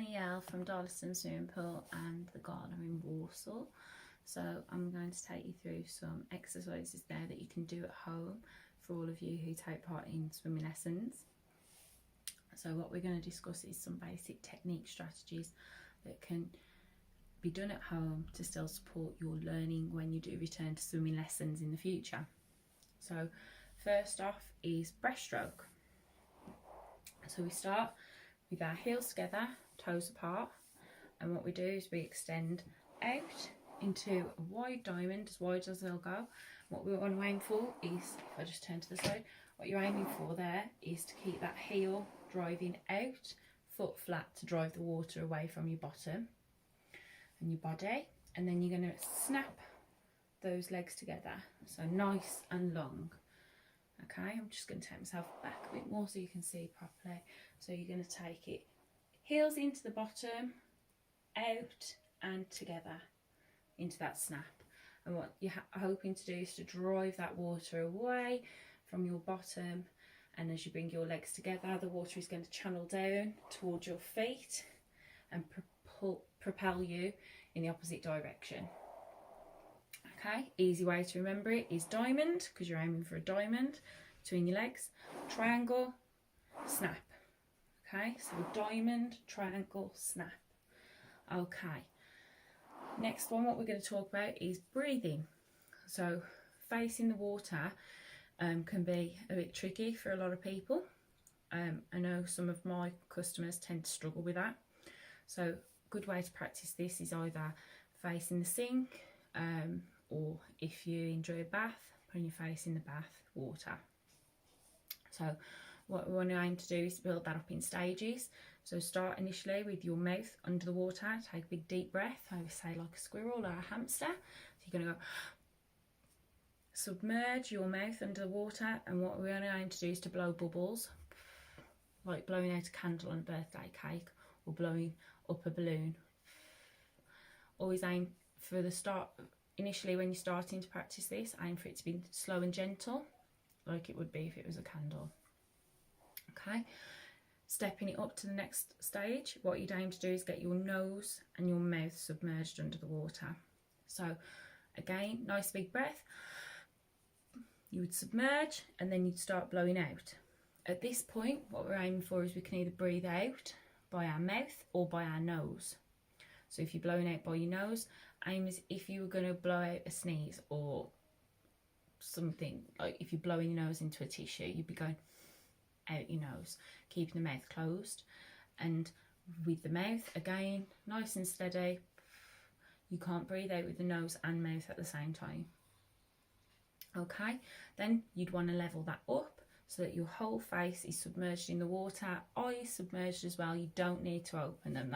Danielle from Darlaston Swimming Pool and the Garden in Walsall. So I'm going to take you through some exercises there that you can do at home for all of you who take part in swimming lessons. So what we're going to discuss is some basic technique strategies that can be done at home to still support your learning when you do return to swimming lessons in the future. So first off is breaststroke. So we start with our heels together, toes apart, and what we do is we extend out into a wide diamond, as wide as they'll go. What we want to aim for is, if I just turn to the side, what you're aiming for there is to keep that heel driving out, foot flat to drive the water away from your bottom and your body, and then you're going to snap those legs together, so nice and long. Okay, I'm just going to take myself back a bit more so you can see properly. So you're going to take it heels into the bottom, out and together into that snap. And what you're hoping to do is to drive that water away from your bottom, and as you bring your legs together, the water is going to channel down towards your feet and propel you in the opposite direction. Okay, easy way to remember it is diamond, because you're aiming for a diamond between your legs, triangle, snap. Okay, so diamond, triangle, snap. Okay, next one, what we're going to talk about is breathing. So facing the water can be a bit tricky for a lot of people. I know some of my customers tend to struggle with that. So a good way to practice this is either facing the sink, or if you enjoy a bath, putting your face in the bath water. So what we want to aim to do is build that up in stages. So start initially with your mouth under the water, take a big deep breath, I would say like a squirrel or a hamster. So you're going to go submerge your mouth under the water, and what we're going to aim to do is to blow bubbles, like blowing out a candle on a birthday cake or blowing up a balloon. Always aim for the start. Initially, when you're starting to practice this, aim for it to be slow and gentle, like it would be if it was a candle. Okay, stepping it up to the next stage, what you'd aim to do is get your nose and your mouth submerged under the water. So again, nice big breath. You would submerge and then you'd start blowing out. At this point, what we're aiming for is we can either breathe out by our mouth or by our nose. So if you're blowing out by your nose, aim as if you were going to blow out a sneeze or something, like if you're blowing your nose into a tissue, you'd be going out your nose, keeping the mouth closed. And with the mouth, again, nice and steady. You can't breathe out with the nose and mouth at the same time. Okay, then you'd want to level that up so that your whole face is submerged in the water, eyes submerged as well. You don't need to open them.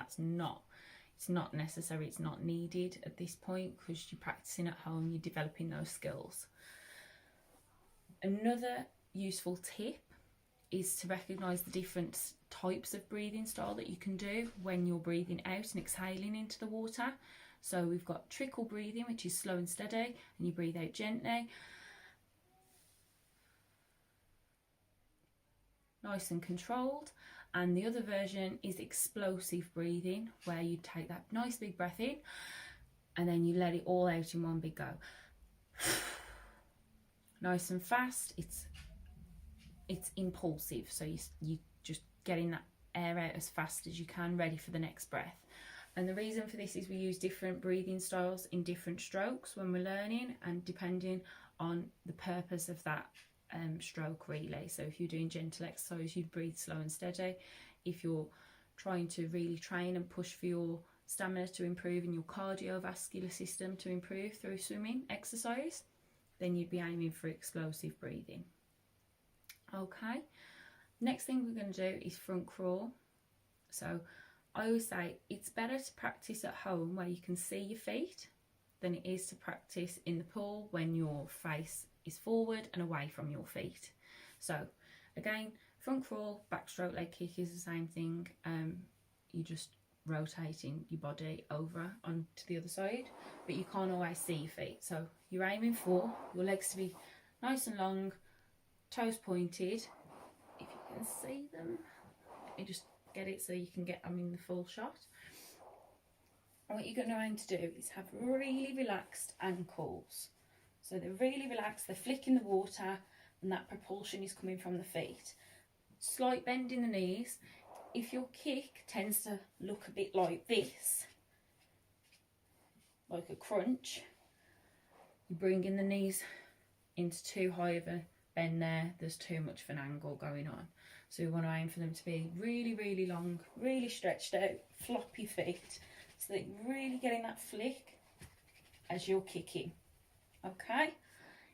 It's not necessary, it's not needed at this point, because you're practicing at home, you're developing those skills. Another useful tip is to recognise the different types of breathing style that you can do when you're breathing out and exhaling into the water. So we've got trickle breathing, which is slow and steady, and you breathe out gently. Nice and controlled. And the other version is explosive breathing, where you take that nice big breath in and then you let it all out in one big go. Nice and fast. It's impulsive, so you just getting that air out as fast as you can, ready for the next breath. And the reason for this is we use different breathing styles in different strokes when we're learning, and depending on the purpose of that stroke really. So if you're doing gentle exercise, you'd breathe slow and steady. If you're trying to really train and push for your stamina to improve and your cardiovascular system to improve through swimming exercise, then you'd be aiming for explosive breathing. Okay, next thing we're going to do is front crawl. So I always say it's better to practice at home where you can see your feet than it is to practice in the pool when your face is forward and away from your feet. So again, front crawl, backstroke leg kick is the same thing. You're just rotating your body over onto the other side, but you can't always see your feet. So you're aiming for your legs to be nice and long, toes pointed. If you can see them, let me just get it so you can get them in the full shot. And what you're going to aim to do is have really relaxed ankles. So they're really relaxed, they're flicking the water, and that propulsion is coming from the feet. Slight bend in the knees. If your kick tends to look a bit like this, like a crunch, you bring in the knees into too high of a bend there, there's too much of an angle going on. So we want to aim for them to be really long, really stretched out, floppy feet, so that you're really getting that flick as you're kicking. Okay,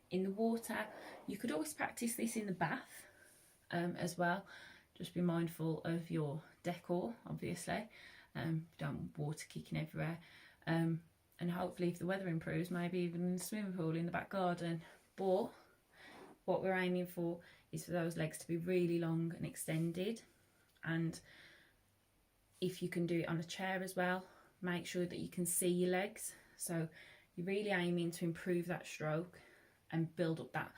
in the water, you could always practice this in the bath as well. Just be mindful of your decor, obviously. Don't want water kicking everywhere. And hopefully if the weather improves, maybe even in the swimming pool in the back garden. But what we're aiming for is for those legs to be really long and extended. And if you can do it on a chair as well, make sure that you can see your legs. So you're really aiming to improve that stroke and build up that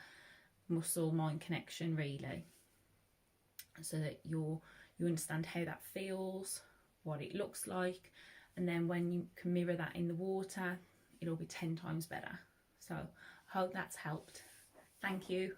muscle-mind connection, really, so that you understand how that feels, what it looks like, and then when you can mirror that in the water, it'll be 10 times better. So I hope that's helped. Thank you.